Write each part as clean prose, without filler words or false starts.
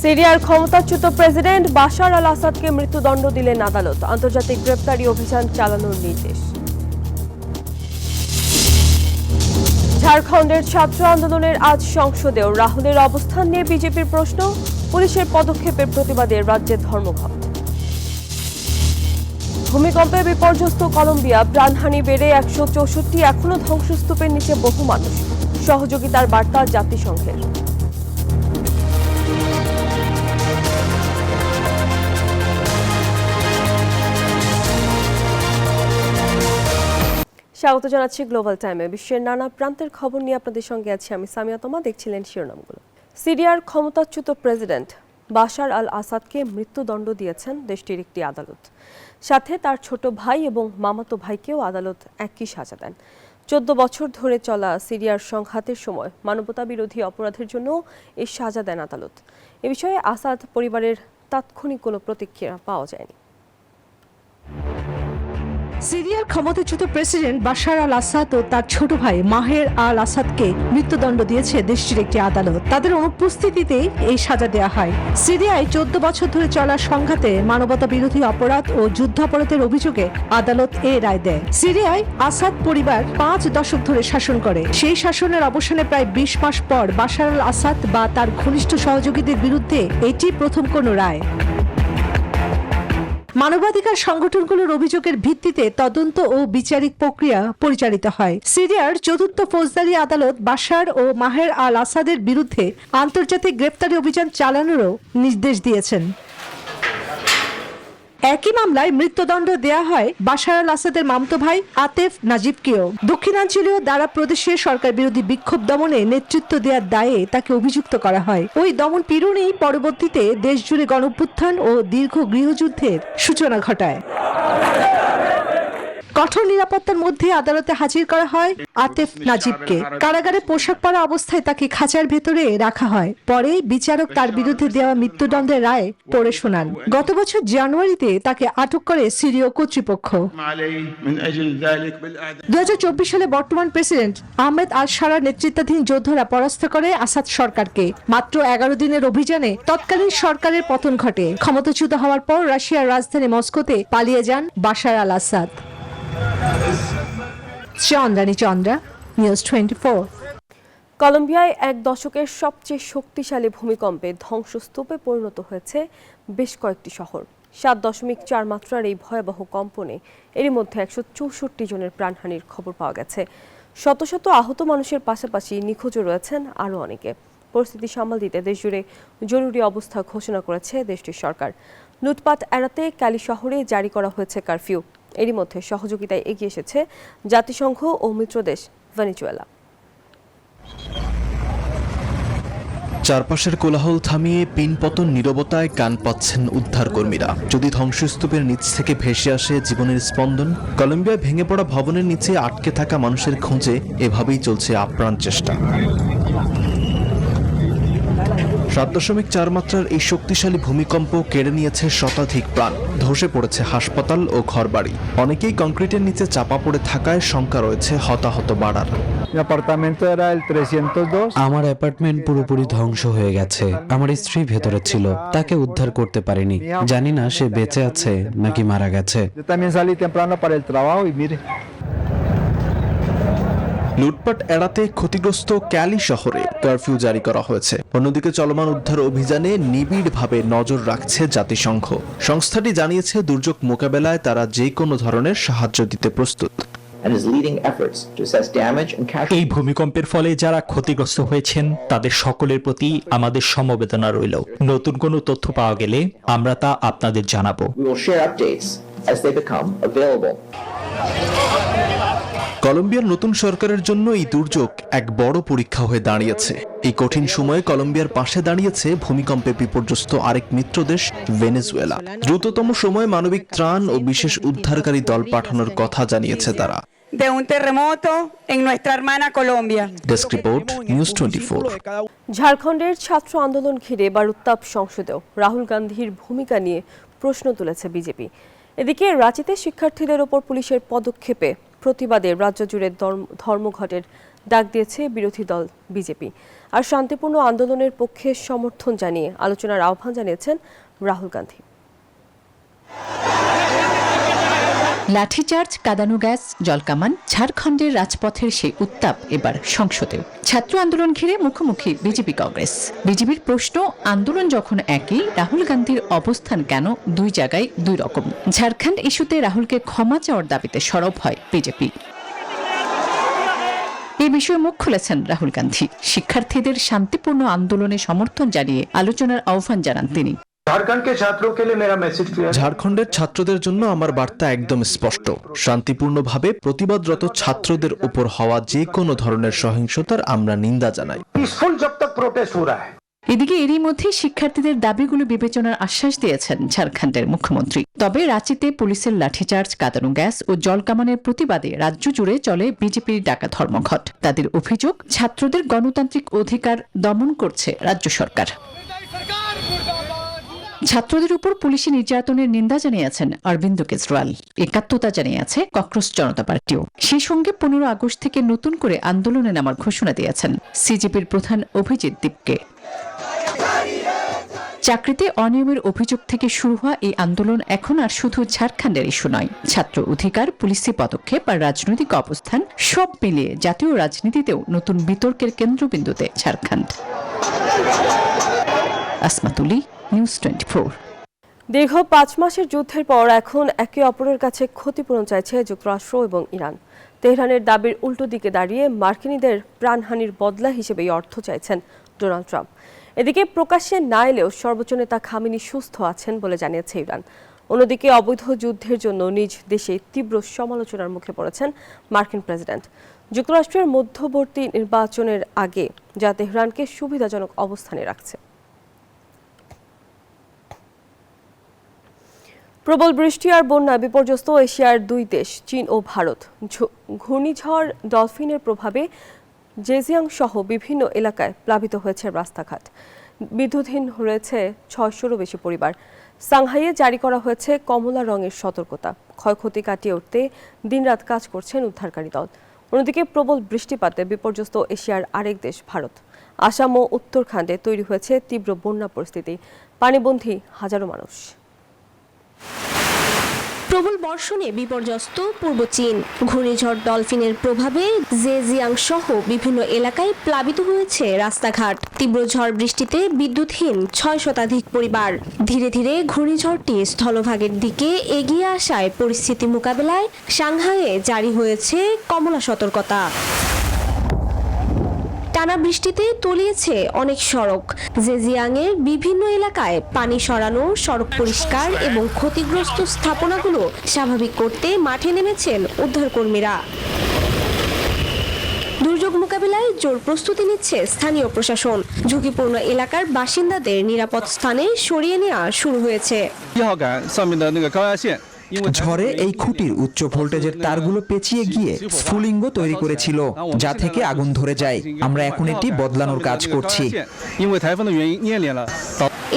সিরিয়ার ক্ষমতাচ্যুত president Bashar আল আসাদকে মৃত্যুদণ্ড দিলেন আদালত। আন্তর্জাতিক গ্রেপ্তারি অভিযান চালানোর নির্দেশ। ঝাড়খণ্ডের ছাত্র আন্দোলনের আজ সংসদেও রাহুলের অবস্থান নিয়ে বিজেপির প্রশ্ন, পুলিশের পদক্ষেপের প্রতিবাদে রাজ্যে ধর্মঘট। ভূমিকম্পে বিপর্যস্ত কলম্বিয়া, প্রাণহানি বেড়ে 164, এখনো ধ্বংসস্তূপের নিচে বহু মানুষ। সহযোগিতার বার্তা জাতিসংঘের। স্বাগত জানাচ্ছি গ্লোবাল টাইমে। বিশ্বের নানা প্রান্তের খবর নিয়ে আপনাদের সঙ্গে আছি আমি সামিয়া তোমা। দেখছিলেন শিরোনামগুলো। সিরিয়ার ক্ষমতাচ্যুত প্রেসিডেন্ট বাশার আল আসাদকে মৃত্যুদণ্ড দিয়েছেন দেশটির একটি আদালত। সাথে তার ছোট ভাই এবং মামাতো ভাইকেও আদালত একই সাজা দেন। 14 বছর ধরে চলা সিরিয়ার সংঘাতের সময় মানবতাবিরোধী অপরাধের জন্য এই সাজা দেন আদালত। এ বিষয়ে আসাদ পরিবারের তাৎক্ষণিক কোনো প্রতিক্রিয়া পাওয়া যায়নি। সিরিয়ার ক্ষমতাচ্যুত প্রেসিডেন্ট বাশার আল আসাদ ও তার ছোট ভাই মাহের আল আসাদকে মৃত্যুদণ্ড দিয়েছে দেশটির একটি আদালত। তাদের অনুপস্থিতিতে এই সাজা দেওয়া হয়। সিরিয়ায় 14 বছর ধরে চলা সংঘাতে মানবতা বিরোধী অপরাধ ও যুদ্ধাপরাধের অভিযোগে আদালত এ রায় দেয়। সিরিয়ায় আসাদ পরিবার 5 দশক ধরে শাসন করে। সেই শাসনের অবসানে প্রায় 20 মাস পর বাশার আল আসাদ বা তার ঘনিষ্ঠ সহযোগীদের বিরুদ্ধে এটি প্রথম কোনো রায়। মানবাধিকার সংগঠনগুলোর অভিযোগের ভিত্তিতে তদন্ত ও বিচারিক প্রক্রিয়া পরিচালিত হয়। সিরিয়ার 4র্থ ফৌজদারি আদালত বাশার ও মাহের আল আসাদের বিরুদ্ধে আন্তর্জাতিক গ্রেপ্তারি অভিযান চালানোরও নির্দেশ দিয়েছেন। একই মামলায় মৃত্যুদণ্ড দেয়া হয় বাশার আল আসাদের মামতো ভাই আতেফ নাজিবকেও। দক্ষিণাঞ্চলীয় দারা প্রদেশে সরকার বিরোধী বিক্ষোভ দমনে নেতৃত্ব দেওয়ার দায়ে তাকে অভিযুক্ত করা হয়। ওই দমন পীড়নেই পরবর্তীতে দেশজুড়ে গণঅভ্যুত্থান ও দীর্ঘ গৃহযুদ্ধের সূচনা ঘটায়। কঠোর নিরাপত্তার মধ্যে আদালতে হাজির করা হয় আতেফ নাজিবকে। কারাগারে পোশাক পরা অবস্থায় তাকে খাঁচার ভেতরে রাখা হয়। পরে বিচারক তার বিরুদ্ধে দেওয়া মৃত্যুদণ্ডের রায় পড়ে শোনান। গত বছর জানুয়ারিতে তাকে আটক করে সিরীয় কর্তৃপক্ষ। 2024 সালে বর্তমান প্রেসিডেন্ট আহমেদ আল শারার নেতৃত্বাধীন যোদ্ধারা পরাস্ত করে আসাদ সরকারকে। মাত্র 11 দিনের অভিযানে তৎকালীন সরকারের পতন ঘটে। ক্ষমতাচ্যুত হওয়ার পর রাশিয়ার রাজধানী মস্কোতে পালিয়ে যান বাশার আল আসাদ। চন্দ্রা, নিউজ 24। কলম্বিয়ায় এক দশকের সবচেয়ে শক্তিশালী ভূমিকম্পে ধ্বংসস্তূপে পরিণত হয়েছে বেশ কয়েকটি শহর। 7.4 মাত্রার এই ভয়াবহ কম্পনে এরই মধ্যে 164 জনের প্রাণহানির খবর পাওয়া গেছে। শত শত আহত মানুষের পাশাপাশি নিখোঁজও রয়েছেন আরও অনেকে। পরিস্থিতি সামাল দিতে দেশজুড়ে জরুরি অবস্থা ঘোষণা করেছে দেশটির সরকার। লুটপাট এড়াতে ক্যালি শহরে জারি করা হয়েছে কারফিউ। এরই মধ্যে সহযোগিতায় এগিয়ে এসেছে জাতিসংঘ ও মিত্রদেশ ভেনেজুয়েলা। চারপাশের কোলাহল থামিয়ে পিনপতন নীরবতায় কান পাচ্ছেন উদ্ধারকর্মীরা। যদি ধ্বংসস্তূপের নিচ থেকে ভেসে আসে জীবনের স্পন্দন, কলম্বিয়ায় ভেঙে পড়া ভবনের নিচে আটকে থাকা মানুষের খোঁজে এভাবেই চলছে আপ্রাণ চেষ্টা। 7.4 মাত্রার এই শক্তিশালী ভূমিকম্প কেড়ে নিয়েছে শতাধিক প্রাণ। ধসে পড়েছে হাসপাতাল ও ঘরবাড়ি। অনেকেই কংক্রিটের নিচে চাপা পড়ে থাকায় শঙ্কা রয়েছে হতাহত বাড়ার। আমার অ্যাপার্টমেন্ট পুরোপুরি ধ্বংস হয়ে গেছে। আমার স্ত্রী ভেতরে ছিল, তাকে উদ্ধার করতে পারিনি। জানি না সে বেঁচে আছে নাকি মারা গেছে। লুটপাট এড়াতে ক্ষতিগ্রস্ত ক্যালি শহরে কারফিউ জারি করা হয়েছে। অন্যদিকে চলমান উদ্ধার অভিযানে নিবিড়ভাবে নজর রাখছে জাতিসংঘ। সংস্থাটি জানিয়েছে দুর্যোগ মোকাবেলায় তারা যে কোনো ধরনের সাহায্য দিতে প্রস্তুত। এই ভূমিকম্পের ফলে যারা ক্ষতিগ্রস্ত হয়েছেন তাদের সকলের প্রতি আমাদের সমবেদনা রইল। নতুন কোনো তথ্য পাওয়া গেলে আমরা তা আপনাদের জানাবো। কলম্বিয়ার নতুন সরকারের জন্য এই দুর্যোগ এক বড় পরীক্ষা হয়ে দাঁড়িয়েছে। এই কঠিন সময়ে কলম্বিয়ার পাশে দাঁড়িয়েছে ভূমিকম্পে বিপর্যস্ত আরেক মিত্রদেশ ভেনেজুয়েলা। দ্রুততম সময়ে মানবিক ত্রাণ ও বিশেষ উদ্ধারকারী দল পাঠানোর কথা জানিয়েছে তারা। Desk report, news 24। ঝাড়খণ্ডের ছাত্র আন্দোলন ঘিরে এবার উত্তাপ সংসদেও। রাহুল গান্ধীর ভূমিকা নিয়ে প্রশ্ন তুলেছে বিজেপি। এদিকে রাঁচিতে শিক্ষার্থীদের ওপর পুলিশের পদক্ষেপে প্রতিবাদে রাজ্য জুড়ে ধর্মঘটের ডাক দিয়েছে বিরোধী দল বিজেপি। আর শান্তিপূর্ণ আন্দোলনের পক্ষে সমর্থন জানিয়ে আলোচনার আহ্বান জানিয়েছেন রাহুল গান্ধী। লাঠিচার্জ, কাঁদানো গ্যাস, জলকামান, ঝাড়খণ্ডের রাজপথের সেই উত্তাপ এবার সংসদেও। ছাত্র আন্দোলন ঘিরে মুখোমুখি বিজেপি কংগ্রেস। বিজেপির প্রশ্ন, আন্দোলন যখন একই, রাহুল গান্ধীর অবস্থান কেন দুই জায়গায় দুই রকম? ঝাড়খণ্ড ইস্যুতে রাহুলকে ক্ষমা চাওয়ার দাবিতে সরব হয় বিজেপি। এই বিষয়ে মুখ খুলেছেন রাহুল গান্ধী। শিক্ষার্থীদের শান্তিপূর্ণ আন্দোলনে সমর্থন জানিয়ে আলোচনার আহ্বান জানান তিনি। ঝাড়খণ্ডের ছাত্রদের জন্য আমার বার্তা একদম স্পষ্ট। শান্তিপূর্ণভাবে প্রতিবাদরত ছাত্রদের উপর হওয়া যে কোনো ধরনের সহিংসতার আমরা নিন্দা জানাই। এদিকে এরই মধ্যে শিক্ষার্থীদের দাবিগুলো বিবেচনার আশ্বাস দিয়েছেন ঝাড়খণ্ডের মুখ্যমন্ত্রী। তবে রাঁচিতে পুলিশের লাঠিচার্জ, কাঁদানো গ্যাস ও জলকামানের প্রতিবাদে রাজ্য জুড়ে চলে বিজেপির ডাকা ধর্মঘট। তাদের অভিযোগ, ছাত্রদের গণতান্ত্রিক অধিকার দমন করছে রাজ্য সরকার। ছাত্রদের উপর পুলিশি নির্যাতনের নিন্দা জানিয়েছেন অরবিন্দ কেজরিওয়াল। একাত্মতা জানিয়েছে ককরোচ জনতা পার্টিও। সেই সঙ্গে 15 আগস্ট থেকে নতুন করে আন্দোলনে নামার ঘোষণা দিয়েছেন সিজেপির প্রধান অভিজিৎ দীপকে। চাকরিতে অনিয়মের অভিযোগ থেকে শুরু হওয়া এই আন্দোলন এখন আর শুধু ঝাড়খণ্ডের ইস্যু নয়। ছাত্র অধিকার, পুলিশি পদক্ষেপ আর রাজনৈতিক অবস্থান সব মিলিয়ে জাতীয় রাজনীতিতেও নতুন বিতর্কের কেন্দ্রবিন্দুতে ঝাড়খণ্ড। আসমাতুলি, নিউজ 24। দীর্ঘ 5 মাসের যুদ্ধের পর এখন একে অপরের কাছে ক্ষতিপূরণ চাইছে যুক্তরাষ্ট্র এবং ইরান। তেহরানের দাবির উল্টো দিকে দাঁড়িয়ে মার্কিনীদের প্রাণহানির বদলা হিসেবে অর্থ চাইছেন ডোনাল্ড ট্রাম্প। এদিকে প্রকাশ্যে না এলেও সর্বোচ্চ নেতা খামেনি সুস্থ আছেন বলে জানিয়েছে ইরান। অন্যদিকে অবৈধ যুদ্ধের জন্য নিজ দেশে তীব্র সমালোচনার মুখে পড়েছেন মার্কিন প্রেসিডেন্ট। যুক্তরাষ্ট্রের মধ্যবর্তী নির্বাচনের আগে যা তেহরানকে সুবিধাজনক অবস্থানে রাখছে। প্রবল বৃষ্টি আর বন্যা বিপর্যস্ত এশিয়ার 2 দেশ চীন ও ভারত। ঘূর্ণিঝড় ডলফিনের প্রভাবে জেজিয়াং সহ বিভিন্ন এলাকায় প্লাবিত হয়েছে রাস্তাঘাট। বিদ্যুৎহীন রয়েছে 600-রও বেশি পরিবার। সাংহাইয়ে জারি করা হয়েছে কমলা রঙের সতর্কতা। ক্ষয়ক্ষতি কাটিয়ে উঠতে দিনরাত কাজ করছেন উদ্ধারকারী দল। অন্যদিকে প্রবল বৃষ্টিপাতে বিপর্যস্ত এশিয়ার আরেক দেশ ভারত। আসাম ও উত্তরাখণ্ডে তৈরি হয়েছে তীব্র বন্যা পরিস্থিতি। পানিবন্দী হাজারো মানুষ। প্রবল বর্ষণে বিপর্যস্ত পূর্ব চীন। ঘূর্ণিঝড় ডলফিনের প্রভাবে জেজিয়াং সহ বিভিন্ন এলাকায় প্লাবিত হয়েছে রাস্তাঘাট। তীব্র ঝড় বৃষ্টিতে বিদ্যুৎহীন 6 শতাধিক পরিবার। ধীরে ধীরে ঘূর্ণিঝড়টি স্থলভাগের দিকে এগিয়ে আসায় পরিস্থিতি মোকাবেলায় সাংহাইয়ে জারি হয়েছে কমলা সতর্কতা। টানা বৃষ্টিতে তলিয়েছে অনেক সড়ক। জেজিয়াংয়ের বিভিন্ন এলাকায় পানি সরানো, সড়ক পরিষ্কার এবং ক্ষতিগ্রস্ত স্থাপনাগুলো স্বাভাবিক করতে মাঠে নেমেছেন উদ্ধারকর্মীরা। দুর্যোগ মোকাবিলায় জোর প্রস্তুতি নিচ্ছে স্থানীয় প্রশাসন। ঝুঁকিপূর্ণ এলাকার বাসিন্দাদের নিরাপদ স্থানে সরিয়ে নেওয়া শুরু হয়েছে। ঝড়ে এই খুঁটির উচ্চ ভোল্টেজের তারগুলো পেঁচিয়ে গিয়ে স্ফুলিঙ্গ তৈরি করেছিল, যা থেকে আগুন ধরে যায়। আমরা এখন এটি বদলানোর কাজ করছি।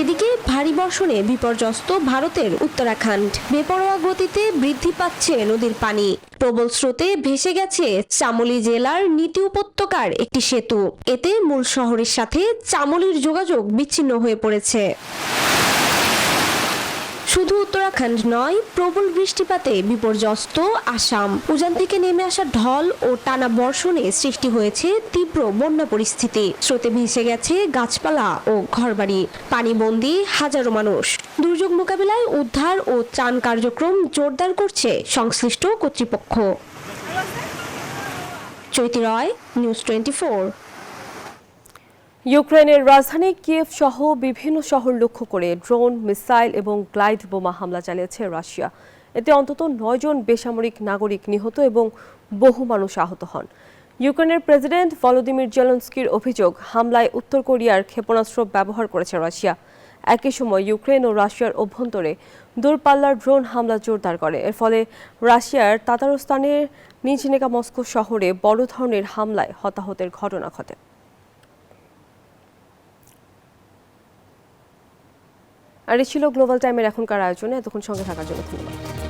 এদিকে ভারী বর্ষণে বিপর্যস্ত ভারতের উত্তরাখণ্ড। বেপরোয়া গতিতে বৃদ্ধি পাচ্ছে নদীর পানি। প্রবল স্রোতে ভেসে গেছে চামোলি জেলার নীতি উপত্যকার একটি সেতু। এতে মূল শহরের সাথে চামোলির যোগাযোগ বিচ্ছিন্ন হয়ে পড়েছে। শুধু উত্তরাখণ্ড নয়, প্রবল বৃষ্টিপাতে বিপর্যস্ত আসাম। উজান থেকে নেমে আসা ঢল ও টানা বর্ষণে সৃষ্টি হয়েছে তীব্র বন্যা পরিস্থিতি। স্রোতে ভেসে গেছে গাছপালা ও ঘরবাড়ি। পানিবন্দী হাজারো মানুষ। দুর্যোগ মোকাবিলায় উদ্ধার ও ত্রাণ কার্যক্রম জোরদার করছে সংশ্লিষ্ট কর্তৃপক্ষ। চৈতি রয়, নিউজ 24। ইউক্রেনের রাজধানী কিয়েভ সহ বিভিন্ন শহর লক্ষ্য করে ড্রোন, মিসাইল এবং গ্লাইড বোমা হামলা চালিয়েছে রাশিয়া। এতে অন্তত 9 জন বেসামরিক নাগরিক নিহত এবং বহু মানুষ আহত হন। ইউক্রেনের প্রেসিডেন্ট ভলোদিমির জেলেনস্কির অভিযোগ, হামলায় উত্তর কোরিয়ার ক্ষেপণাস্ত্র ব্যবহার করেছে রাশিয়া। একই সময় ইউক্রেন ও রাশিয়ার অভ্যন্তরে দূরপাল্লার ড্রোন হামলা জোরদার করে। এর ফলে রাশিয়ার তাতারস্তানের নিজনেকা মস্কো শহরে বড় ধরনের হামলায় হতাহতের ঘটনা ঘটে। আর এই ছিল গ্লোবাল টাইমের এখনকার আয়োজনে। এতক্ষণ সঙ্গে থাকার জন্য ধন্যবাদ।